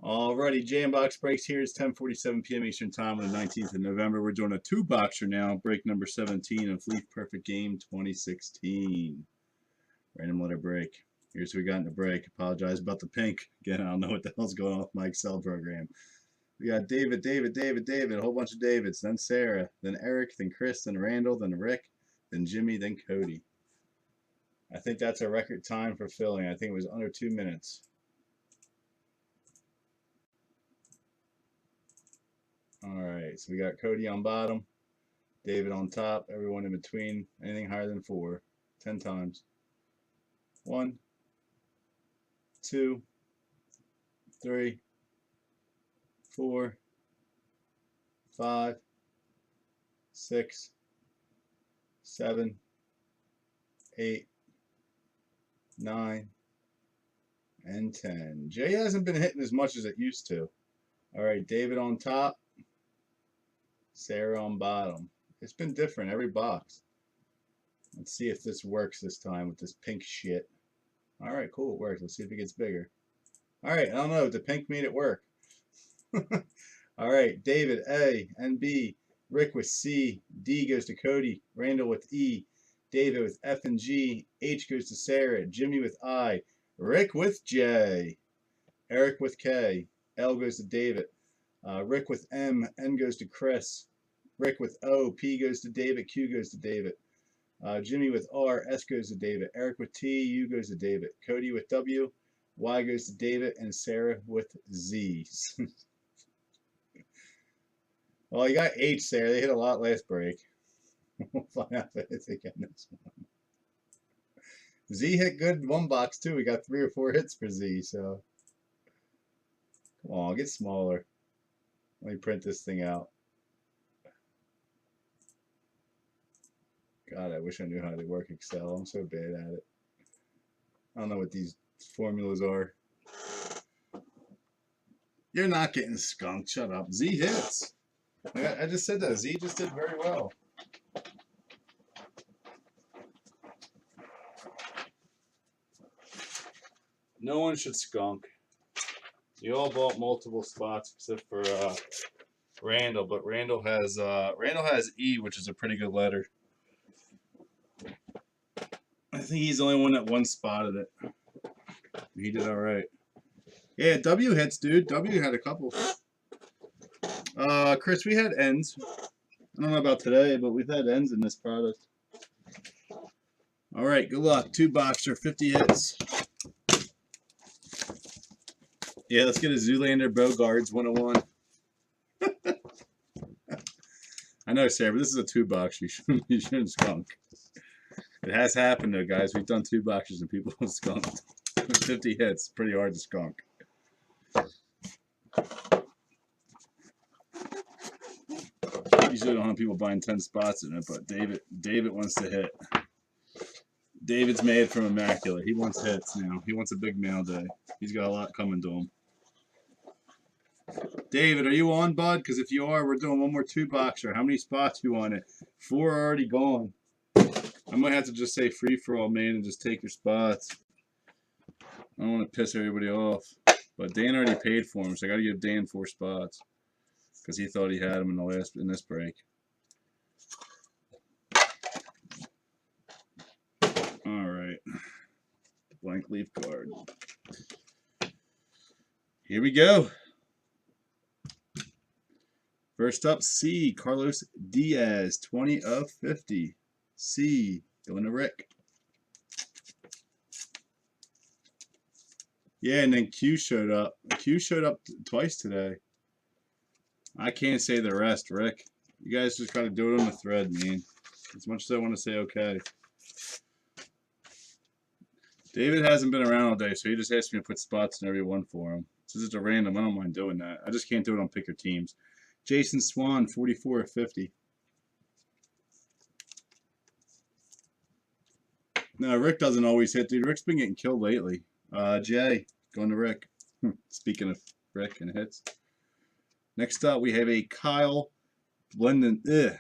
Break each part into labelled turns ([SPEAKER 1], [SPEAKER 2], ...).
[SPEAKER 1] Alrighty, J-Box breaks here. It's 10:47 p.m. Eastern Time on the 19th of November. We're doing a two-boxer now, break number 17 of Leaf Perfect Game 2016. Random letter break. Here's what we got in the break. Apologize about the pink. Again, I don't know what the hell's going on with my Excel program. We got David, a whole bunch of Davids, then Sarah, then Eric, then Chris, then Randall, then Rick, then Jimmy, then Cody. I think that's a record time for filling. I think it was under 2 minutes. Alright, so we got Cody on bottom, David on top, everyone in between, anything higher than 4, 10 times. 1, 2, 3, 4, 5, 6, 7, 8, 9, and 10. Jay hasn't been hitting as much as it used to. Alright, David on top, Sarah on bottom. It's been different every box. Let's see if this works this time with this pink shit. Alright, cool, it works. Let's see if it gets bigger. Alright, I don't know. The pink made it work. Alright, David, A and B. Rick with C. D goes to Cody. Randall with E. David with F and G. H goes to Sarah. Jimmy with I. Rick with J. Eric with K. L goes to David. Rick with M. N goes to Chris. Rick with O. P goes to David. Q goes to David. Jimmy with R. S goes to David. Eric with T. U goes to David. Cody with W. Y goes to David. And Sarah with Z. Well, you got H, Sarah. They hit a lot last break. We'll find out if it hits again this one. Z hit good one box, too. We got 3 or 4 hits for Z, so. Come on, get smaller. Let me print this thing out. God, I wish I knew how to work Excel. I'm so bad at it. I don't know what these formulas are. You're not getting skunked. Shut up. Z hits. I just said that. Z just did very well. No one should skunk. You all bought multiple spots except for Randall, but Randall has E, which is a pretty good letter. I think he's the only one that one spotted it. He did all right. Yeah, W hits, dude. W had a couple. Chris, we had ends. I don't know about today, but we've had ends in this product. All right, good luck. 2-boxer, 50 hits. Yeah, let's get a Zoolander Bogarts 101. I know, Sarah, but this is a 2-box. You shouldn't skunk. It has happened, though, guys. We've done 2 boxes and people have skunked. 50 hits. Pretty hard to skunk. Usually don't have people buying 10 spots in it, but David wants to hit. David's made from Immaculate. He wants hits now. He wants a big mail day. He's got a lot coming to him. David, are you on, bud? Because if you are, we're doing one more 2-boxer. How many spots you want it? 4 are already gone. I might have to just say free for all, man, and just take your spots. I don't want to piss everybody off. But Dan already paid for him, so I got to give Dan 4 spots. Because he thought he had him in this break. Alright. Blank leaf card. Here we go. First up, C. Carlos Diaz, 20 of 50. C. Going to Rick. Yeah, and then Q showed up. Q showed up twice today. I can't say the rest, Rick. You guys just got to do it on the thread, man. As much as I want to say okay. David hasn't been around all day, so he just asked me to put spots in every one for him. Since it's a random, I don't mind doing that. I just can't do it on Pick Your Teams. Jason Swan, 44 of 50. No, Rick doesn't always hit, dude. Rick's been getting killed lately. Jay, going to Rick. Speaking of Rick and hits. Next up, we have a Kyle Blendinger,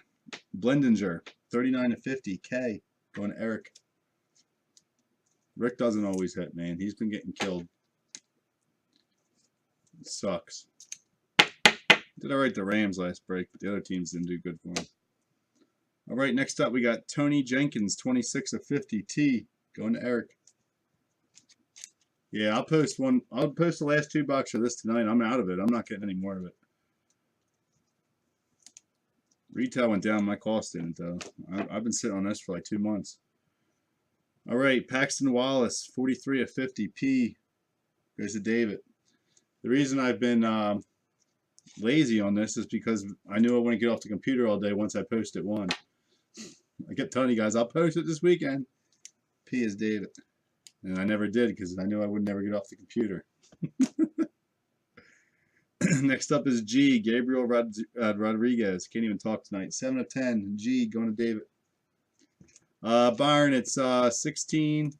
[SPEAKER 1] 39 of 50. K, going to Eric. Rick doesn't always hit, man. He's been getting killed. It sucks. Did I write the Rams last break, but the other teams didn't do good for them. All right, next up we got Tony Jenkins, 26 of 50. T, going to Eric. Yeah, I'll post one. I'll post the last 2 boxes of this tonight. I'm out of it. I'm not getting any more of it. Retail went down. My cost didn't, though. I've been sitting on this for like 2 months. All right, Paxton Wallace, 43 of 50. P, goes to David. The reason I've been lazy on this is because I knew I wouldn't get off the computer all day once I posted one. I kept telling you guys, I'll post it this weekend. P is David. And I never did because I knew I would never get off the computer. Next up is G, Gabriel Rodriguez. Can't even talk tonight. 7 of 10. G, going to David. Byron, it's 16.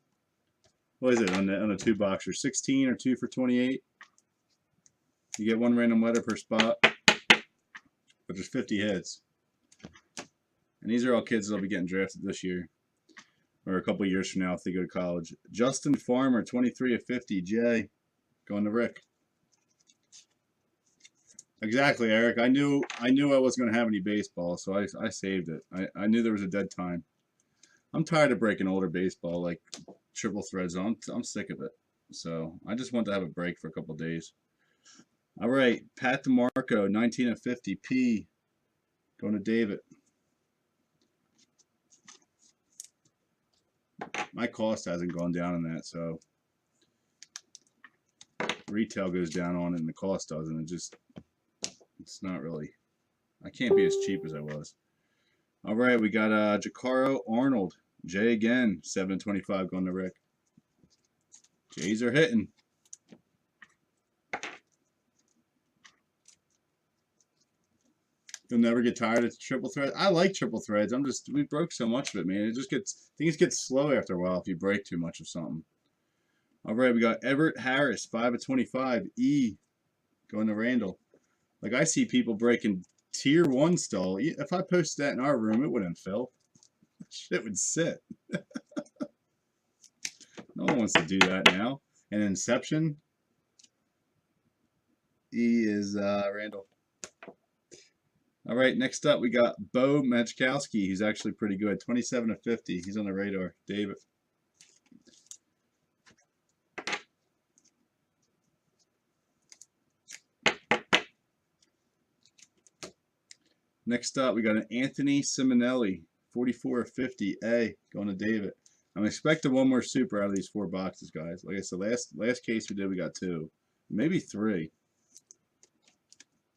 [SPEAKER 1] What is it on the 2 boxer? 16 or 2 for 28. You get 1 random letter per spot, but there's 50 hits. And these are all kids that'll be getting drafted this year, or a couple years from now if they go to college. Justin Farmer, 23 of 50. J, going to Rick. Exactly, Eric. I knew I wasn't going to have any baseball, so I saved it. I knew there was a dead time. I'm tired of breaking older baseball like triple threads. I'm sick of it. So I just want to have a break for a couple days. All right, Pat DeMarco, 19 of 50. P, going to David. My cost hasn't gone down in that, so retail goes down on it and the cost doesn't. It's not really, I can't be as cheap as I was. All right, we got Jacaro Arnold. J again, 7-25 going to Rick. J's are hitting. You'll never get tired of triple threads. I like triple threads. We broke so much of it, man. Things get slow after a while if you break too much of something. All right, we got Everett Harris, 5 of 25. E, going to Randall. Like, I see people breaking tier 1 still. If I posted that in our room, it wouldn't fill. Shit would sit. No one wants to do that now. And Inception. E is Randall. All right, next up we got Bo Majkowski. He's actually pretty good. 27 of 50. He's on the radar. David. Next up we got an Anthony Simonelli. 44 of 50. A, going to David. I'm expecting one more super out of these 4 boxes, guys. Like I said, last case we did, we got 2. Maybe 3.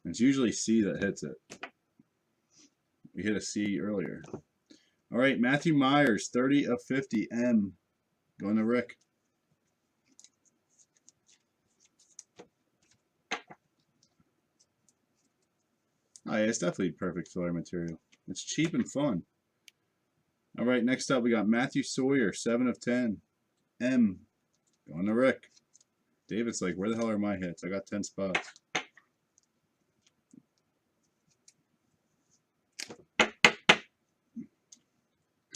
[SPEAKER 1] It's usually C that hits it. We hit a C earlier. All right, Matthew Myers, 30 of 50. M, going to Rick. Oh, yeah, it's definitely perfect filler material. It's cheap and fun. All right, next up we got Matthew Sawyer, 7 of 10. M, going to Rick. David's like, where the hell are my hits? I got 10 spots.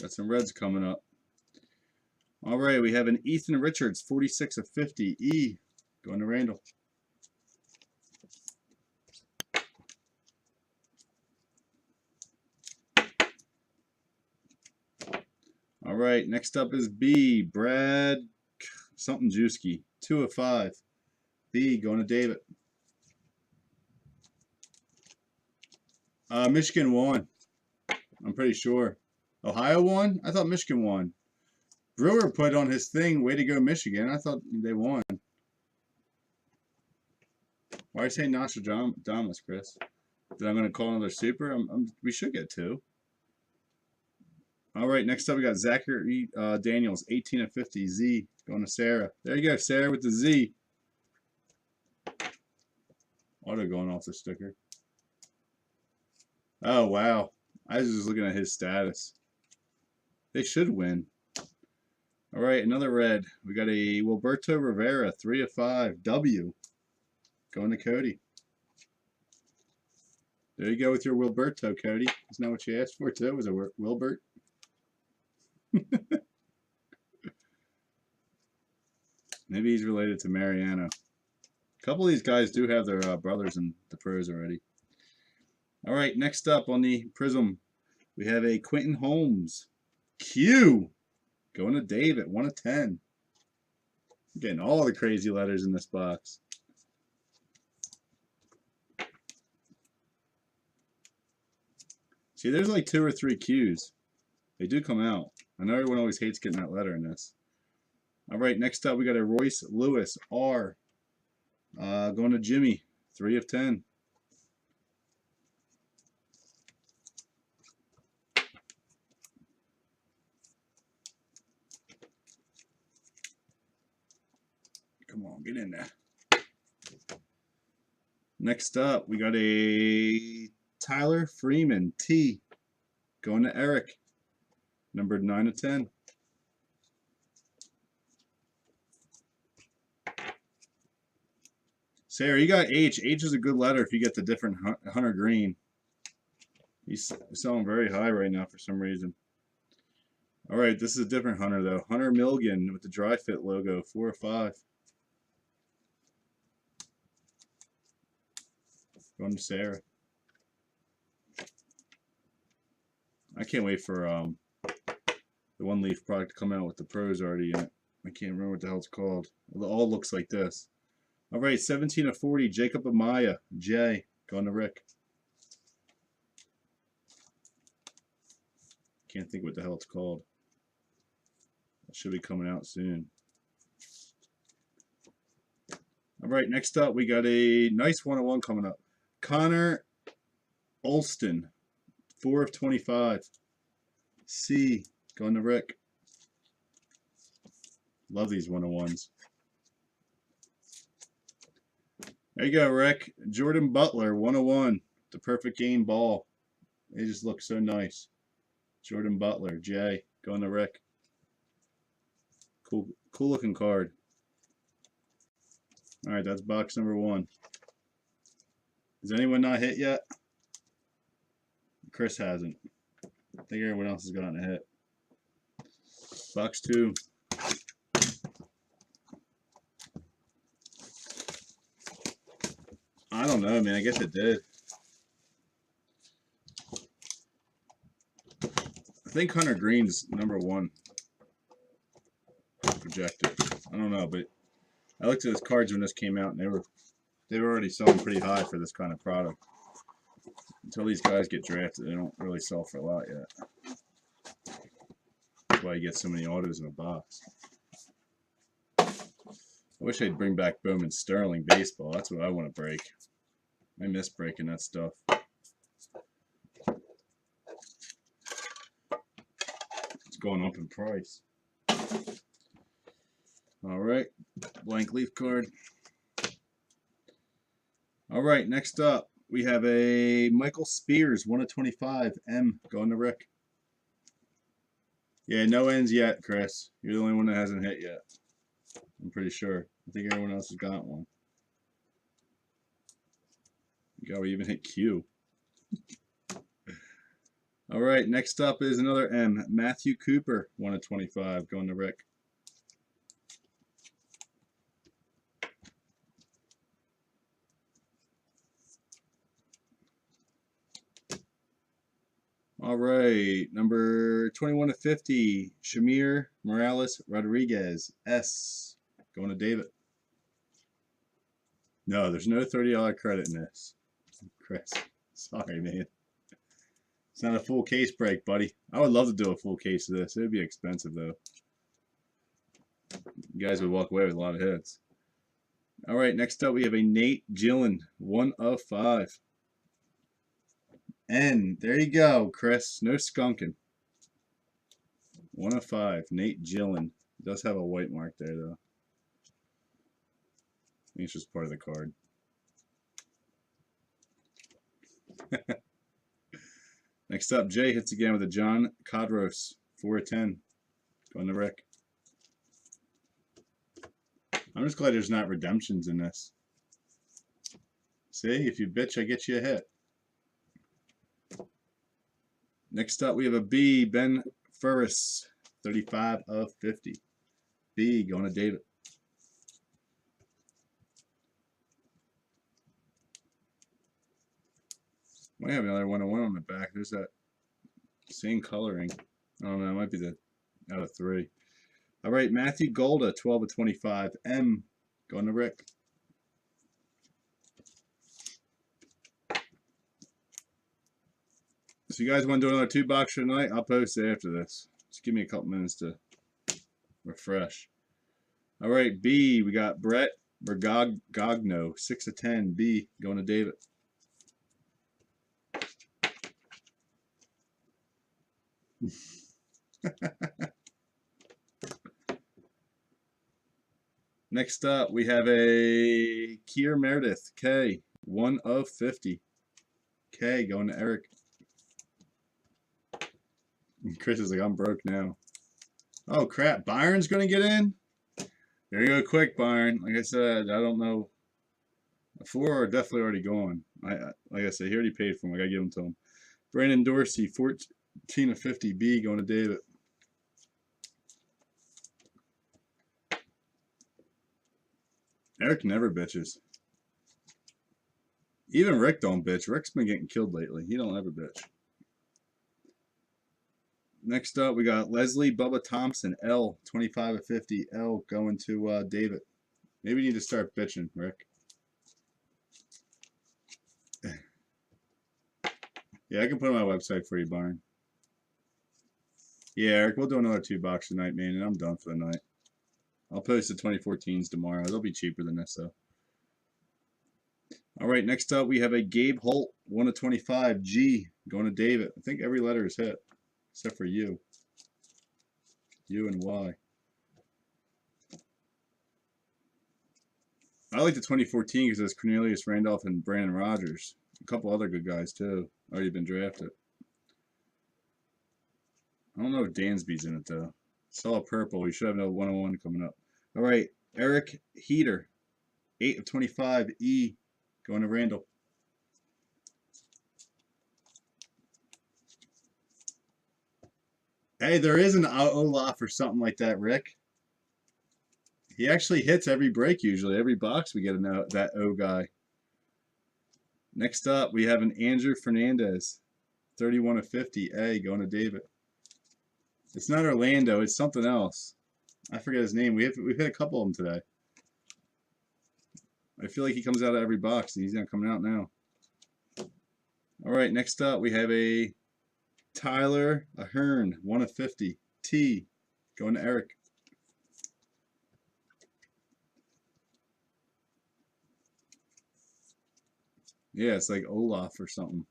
[SPEAKER 1] Got some reds coming up. All right, we have an Ethan Richards, 46 of 50. E, going to Randall. All right, next up is B, Brad something Juski, 2 of 5. B, going to David. Michigan won. I'm pretty sure. Ohio won? I thought Michigan won. Brewer put on his thing, way to go Michigan. I thought they won. Why are you saying Nostradamus, Chris? That I'm going to call another super? We should get 2. All right, next up we got Zachary Daniels, 18 of 50. Z, going to Sarah. There you go, Sarah with the Z. Auto going off the sticker. Oh, wow. I was just looking at his status. They should win. All right, another red. We got a Wilberto Rivera, 3 of 5. W, going to Cody. There you go with your Wilberto, Cody. Isn't that what you asked for, too? Was it Wilbert? Maybe he's related to Mariano. couple of these guys do have their brothers in the pros already. All right, next up on the Prism, we have a Quentin Holmes. Q. Going to David, 1 of 10. Getting all the crazy letters in this box. See, there's like 2 or 3 Qs. They do come out. I know everyone always hates getting that letter in this. All right, next up we got a Royce Lewis R. Going to Jimmy, 3 of 10. Come on, get in there. Next up, we got a Tyler Freeman T. Going to Eric, numbered 9 of 10. Sarah, you got H. H is a good letter if you get the different Hunter Green. He's selling very high right now for some reason. All right, this is a different Hunter, though. Hunter Milligan with the Dry Fit logo, 4 of 5. Going to Sarah. I can't wait for the One Leaf product to come out with the pros already in it. I can't remember what the hell it's called. It all looks like this. All right, 17 of 40, Jacob Amaya, J. Going to Rick. Can't think what the hell it's called. It should be coming out soon. All right, next up, we got a nice 101 coming up. Connor Olston, 4 of 25. C. Going to Rick. Love these 101s. There you go, Rick. Jordan Butler, 101. The perfect game ball. They just look so nice. Jordan Butler, J. Going to Rick. Cool looking card. All right, that's box number 1. Has anyone not hit yet? Chris hasn't. I think everyone else has gotten a hit. Box 2. I don't know, man. I guess it did. I think Hunter Green's number 1 projected. I don't know, but I looked at his cards when this came out, and they were already selling pretty high for this kind of product. Until these guys get drafted, they don't really sell for a lot yet. That's why you get so many autos in a box. I wish they'd bring back Bowman Sterling baseball. That's what I want to break. I miss breaking that stuff. It's going up in price. All right, blank leaf card. All right, next up, we have a Michael Spears, 1 of 25. M, going to Rick. Yeah, no ends yet, Chris. You're the only one that hasn't hit yet. I'm pretty sure. I think everyone else has got one. God, we even hit Q. All right, next up is another M. Matthew Cooper, 1 of 25, going to Rick. All right, number 21 of 50, Shamir Morales Rodriguez, S, going to David. No, there's no $30 credit in this. Chris, sorry, man. It's not a full case break, buddy. I would love to do a full case of this. It would be expensive, though. You guys would walk away with a lot of hits. All right, next up we have a Nate Gillen, 1 of 5. N, there you go, Chris. No skunking. 1 of 5, Nate Gillen. Does have a white mark there, though. I think it's just part of the card. Next up, Jay hits again with a John Codros, 4 of 10. Going to Rick. I'm just glad there's not redemptions in this. See, if you bitch, I get you a hit. Next up, we have a B, Ben Furris, 35 of 50. B, going to David. Might have another 101 on the back. There's that same coloring. I don't know. It might be the out of 3. All right, Matthew Golda, 12 of 25. M, going to Rick. So you guys want to do another 2-box tonight? I'll post it after this. Just give me a couple minutes to refresh. All right, B, we got Brett Bergogno, 6 of 10. B, going to David. Next up, we have a Keir Meredith, K, 1 of 50. K, going to Eric. Chris is like, I'm broke now. Oh, crap. Byron's going to get in? There you go, quick, Byron. Like I said, I don't know. 4 are definitely already gone. Like I said, he already paid for them. I got to give them to him. Brandon Dorsey, 14 of 50. B, going to David. Eric never bitches. Even Rick don't bitch. Rick's been getting killed lately. He don't ever bitch. Next up, we got Leslie Bubba Thompson, L, 25 of 50. L going to David. Maybe you need to start bitching, Rick. Yeah, I can put it on my website for you, Byron. Yeah, Eric, we'll do another 2-box tonight, man, and I'm done for the night. I'll post the 2014s tomorrow. They'll be cheaper than this, though. All right, next up, we have a Gabe Holt, 1 of 25. G going to David. I think every letter is hit. Except for U. U and Y. I like the 2014 because there's Cornelius Randolph and Brandon Rogers. A couple other good guys, too. Already been drafted. I don't know if Dansby's in it, though. Saw purple. We should have another 101 coming up. All right. Eric Heater. 8 of 25. E. Going to Randall. Hey, there is an Olaf or something like that, Rick. He actually hits every break usually. Every box we get that O guy. Next up, we have an Andrew Fernandez. 31 of 50. A, going to David. It's not Orlando. It's something else. I forget his name. We've hit a couple of them today. I feel like he comes out of every box, and he's not coming out now. All right, next up, we have a Tyler Ahern, 1 of 50. T, going to Eric. Yeah, it's like Olaf or something.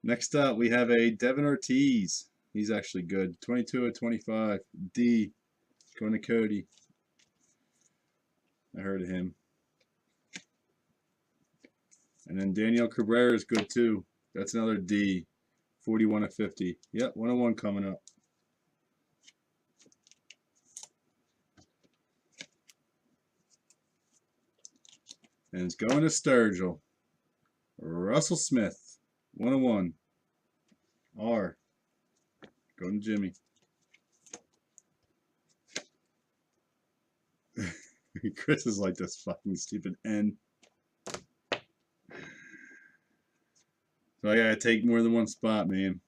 [SPEAKER 1] Next up, we have a Devin Ortiz. He's actually good. 22 of 25. D, going to Cody. I heard of him. And then Daniel Cabrera is good too. That's another D. 41 of 50. Yep, 101 coming up. And it's going to Sturgill. Russell Smith. 101. R. Going to Jimmy. Chris is like this fucking stupid N. So I gotta take more than one spot, man.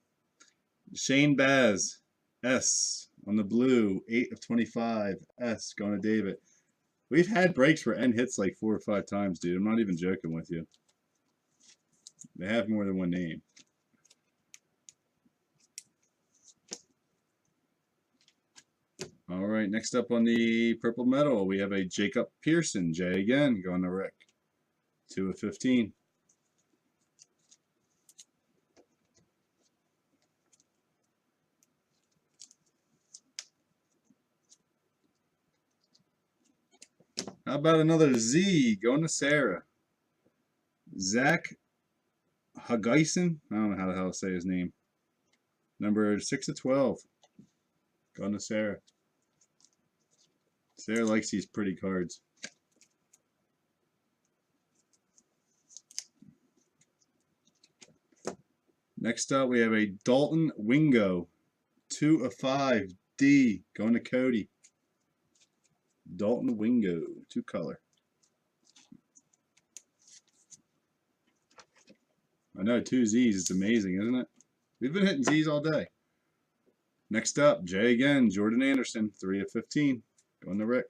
[SPEAKER 1] Shane Baz. S. On the blue. 8 of 25. S. Going to David. We've had breaks where N hits like 4 or 5 times, dude. I'm not even joking with you. They have more than one name. All right, next up on the purple medal, we have a Jacob Pearson. J again, going to Rick. 2 of 15. How about another Z going to Sarah? Zach Huggeisen. I don't know how the hell to say his name. Number 6 of 12. Going to Sarah. Sarah likes these pretty cards. Next up, we have a Dalton Wingo. 2 of 5. D. Going to Cody. Dalton Wingo. 2 color. I know, 2 Z's. It's amazing, isn't it? We've been hitting Z's all day. Next up, Jay again. Jordan Anderson, 3 of 15. Going to Rick.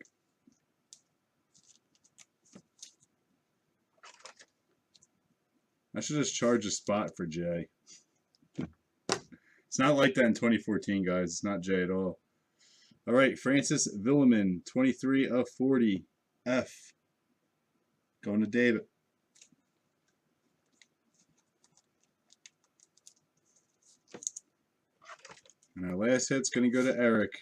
[SPEAKER 1] I should just charge a spot for Jay. It's not like that in 2014, guys. It's not Jay at all. All right, Francis Villeman, 23 of 40. F. Going to David. And our last hit's going to go to Eric.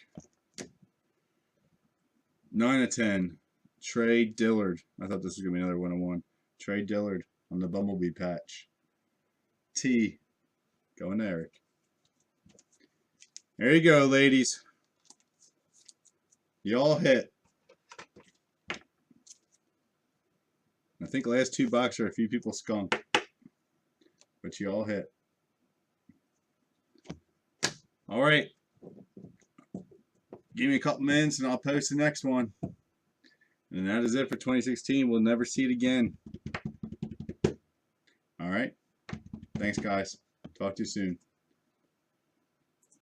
[SPEAKER 1] 9 of 10. Trey Dillard. I thought this was going to be another 1-on-1. Trey Dillard on the Bumblebee patch. T. Going to Eric. There you go, ladies. You all hit. I think last 2 boxes are a few people skunked. But you all hit. All right. Give me a couple minutes and I'll post the next one. And that is it for 2016. We'll never see it again. All right. Thanks, guys. Talk to you soon.